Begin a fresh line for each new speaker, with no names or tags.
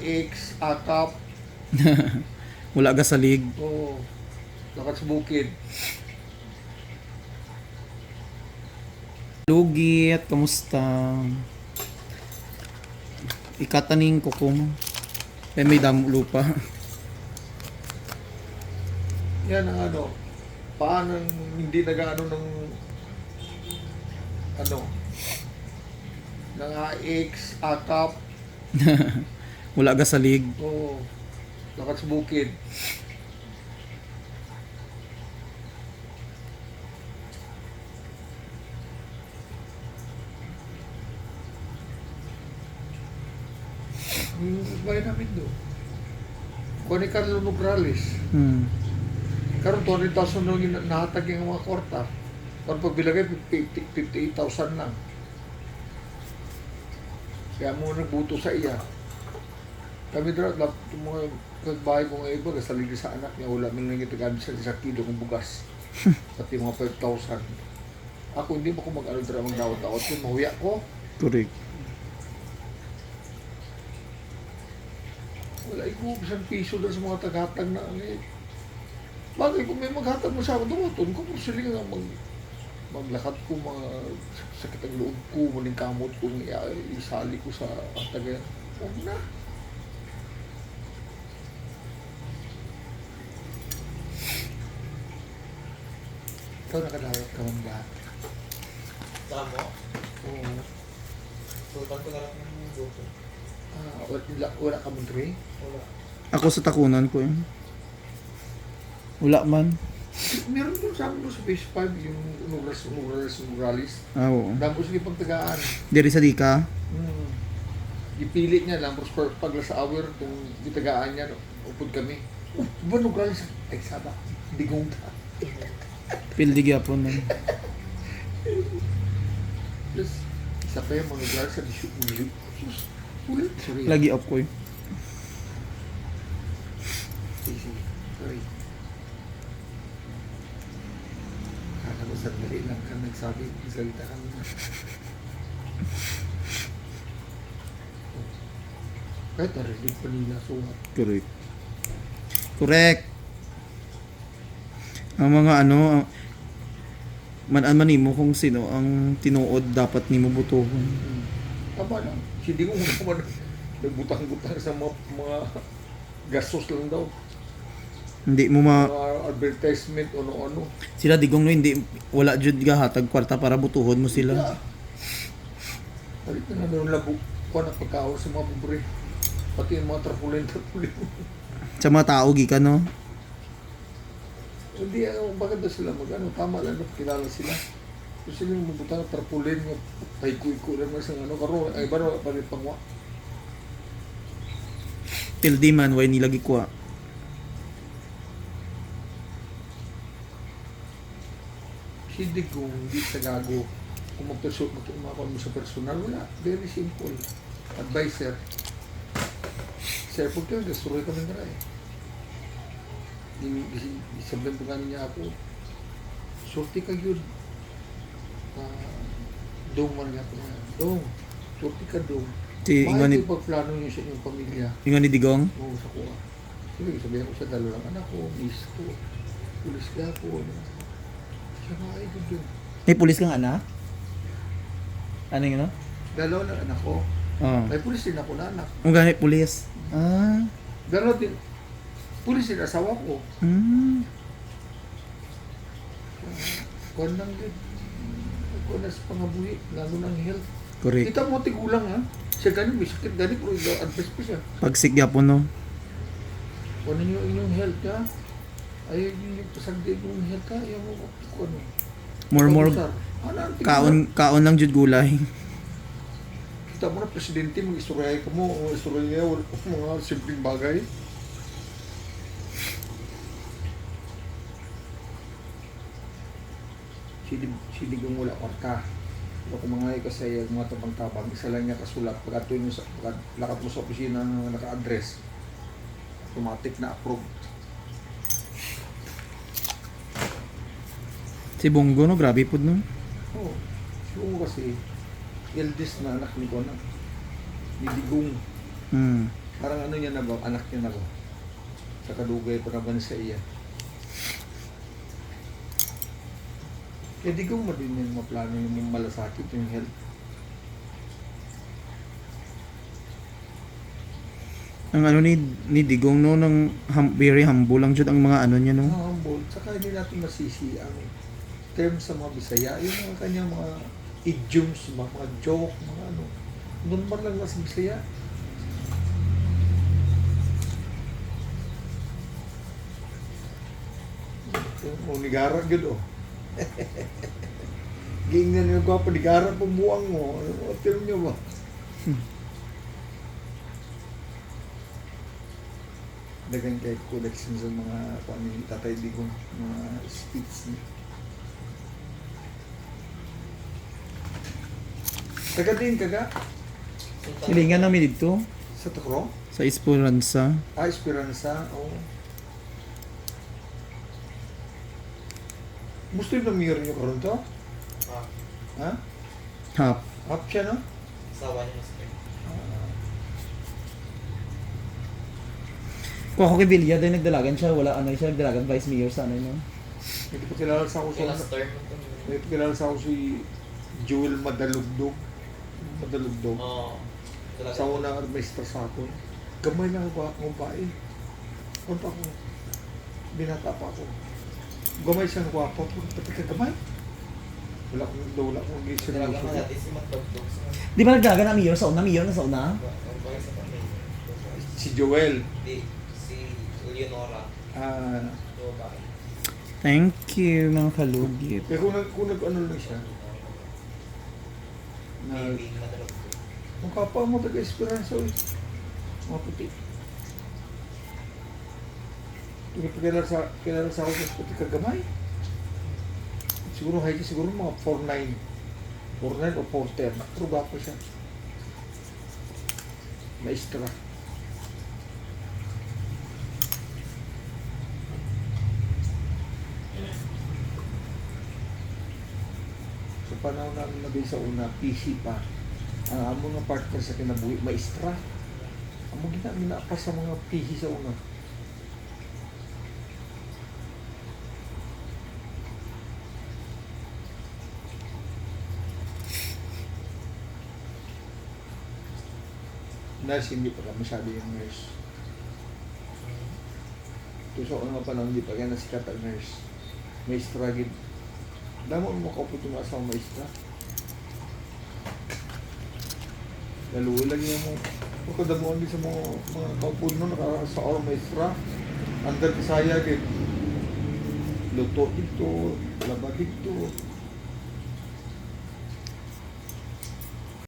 X, akap,
Wala ka salig.
oo, lakat sa bukid.
Lugit, kamusta? Ikataning kukum. May damo lupa.
Yan ang ano, paano hindi nag-ano ng ano, ng X, akap,
Wala ka salig.
oo, lakat sa bukid. Yung bayan namin doon. Kung ni Carlo Nograles,
Hmm.
karon 20,000 nung nahatag yung mga kwarta. Kung pagbilagay, 58,000 lang. Kaya mo nagbuto sa iya. Kami dito, mga kagbahay ko nga iba, kasalig sa anak niya, wala ming nangitagamit sa kilo ng bugas. Pati mga 5,000. Ako hindi mo ko mag-ano dito, mag-dawat-dawat ko, mahuya ko.
Correct.
Wala ko, isang piso doon sa mga taghatag na ano eh. Bagay kung may maghatag mo sa akin, dumaton ko, kung sila nga maglakad ko, mga sakit ang loob ko, maling kamot ko, isali ko sa taga. Huwag na. Ikaw nakadawat ka man ba?
Tama.
Oo.
Sultan ko na lang ng buto.
Wala ka mong tray?
Wala.
Ako sa takunan ko yun. Wala man.
Meron doon sa amin doon sa phase 5, yung Nograles.
Oo.
Dami ko sige pagtagaan.
Diri sa Dika.
Ipili niya lang, pero pag sa hour, kung itagaan niya, upod kami. Ba Nograles? Ay, saba. Digong ka.
Pildi gyapon nun.
Plus, isa pa yung mga Nograles sa Bishop. Ulit. Sorry.
Lagi up ko yun.
Sige. Sorry. Kala ko sandali lang ka nagsabi, salita ka na. Kahit narinig pa nila sumat.
Correct. Correct. Ang mga ano, man nimo kung sino ang tinuod dapat nimo butuhon.
Tama lang. Hindi ko naman nagbutang-butang sa mga gastos lang daw.
Hindi mo
Mga advertisement, ano-ano.
sila digong no hindi wala jud gahatag kwarta para butuhon mo sila.
Halit na naman labo ko na pagkaon sa mga pobre. Pati yung mga trapulen.
Sa mga tao gikan no.
Hindi, bakit na sila mag-ano? Tama lang, kilala sila. Kung sila yung mabutang trapulen, pahiko-iko lang sa ano, karo, ay ba na palit pangwa.
Pildi man way nila gikuha.
Hindi kung hindi sa gago, kung magtumakon mo sa personal, wala. Very simple. Advisor. Sir, pag kayo, destroy kami na rin. Sabihin po niya ako, sorti ka yun. Dong man nga po na. Dong, sorti ka dong.
Si ingon ni
Bakit ipagplano niyo sa inyong pamilya?
ingon ni Digong.
Oo, sa kuha. Sige, sabihin ko sa dalawang anak ko, miss ko, pulis ka po. Siya nga ay doon.
May pulis kang anak? Ano yun no?
Dalawa na anak ko.
Oh.
May pulis din ako na anak.
Ang ganit pulis. Ah.
Dalawa din. Pulis din asawa ko.
Hmm.
Kuwan lang din. Kuwan na sa pangabuhi, lalo ng health.
Correct.
Kita mo tigulang ha. Siya ganun, may sakit ganun, pero advice ko siya.
Pagsik gyapon no.
Kuwan ninyo inyong health ha. Ayaw yung pasagdi yung health ha. Ayaw mo, kuwan mo.
More
Ano ang tigulang?
kaon lang jud gulay.
Kita mo na, presidente, mag-istorya ka mo, istorya wala mga simpleng bagay. Siligong wala kwarta. Pero kung mga kasi yung mga tabang-tabang, isa lang niya kasulat. Pagkatuloy mo sa, lakat mo sa opisina na naka-address, automatic na approve.
Si Bongo no, grabe pud no.
Oo. Siguro kasi, eldest na anak ni Kona. Ni Digong.
Hmm.
Parang ano niya na ba? Anak niya na ba? Sa kadugay pa naman sa iya. Di ko mo din yung maplano yung malasakit, yung health.
Ang ano ni Digong no, very humble lang jud ang mga ano niya no.
Humble. Saka hindi natin masisi ang term sa mga Bisaya. Yung mga kanyang mga idioms, mga joke, mga ano. Normal lang na sa Bisaya. O nigara gud oh. Gingnan niyo ko pa nigara po buang mo. Ano term niyo ba? Dagang kay collection sa mga kung ano Tatay Digong mga speech niya. Taga din kaga
Sultan.
Silingan namin dito
sa Tokro?
sa Esperanza.
Esperanza, oh. Muslim na mayor niyo karon to?
Ah,
Ha?
Hap.
Up siya, no?
asawa niya Muslim.
Kung ako kay Villa dahil nagdalagan siya, wala ano siya nagdalagan vice mayor sa ano no.
Hindi pa kilala sa ako
Kaya
sa...
last term ito.
Hindi pa kilala sa ako si Joel Madalugdog. Madalugdog.
Oo. Talaga.
Sa una maestra sa akin. Gamay lang ako akong bae. Kung pa ako, binata pa ako. Gamay siyang gwapo. Pati ka gamay. Wala akong gising.
Talaga nga natin si Magdogdog.
Di ba nagdalagan ang mayor sa una? Mayor na sa una?
Ang bahay sa kami.
Si Joel.
Hindi. Si Leonora. So, bakit?
Thank you mga kalugit.
Kaya kung nag-ano lang siya, na
Maybe madalog.
mukha pa mo taga-esperanza eh. Mga puti. Kilala sa ako sa puti kagamay. Siguro height siguro mga 4'9". 4'9 o 4'10". Pero gwapo siya. Maestra. Sa panahon namin nabay sa una, PC pa. Ang amo nga partner sa kinabuhi, maestra. Amo ginamina pa sa mga PC sa una. Nurse, hindi pa ka masyado yung nurse. Ito sa unang panahon, hindi pa kaya nasikat ang nurse. Maestra, gid. Damo mo makaupot yung asang maestra. Laluwi lang niya mo. Pagkadamuan din sa mga kaupod mo, sa or maestra. Under kasaya, gid. Luto dito, laba dito.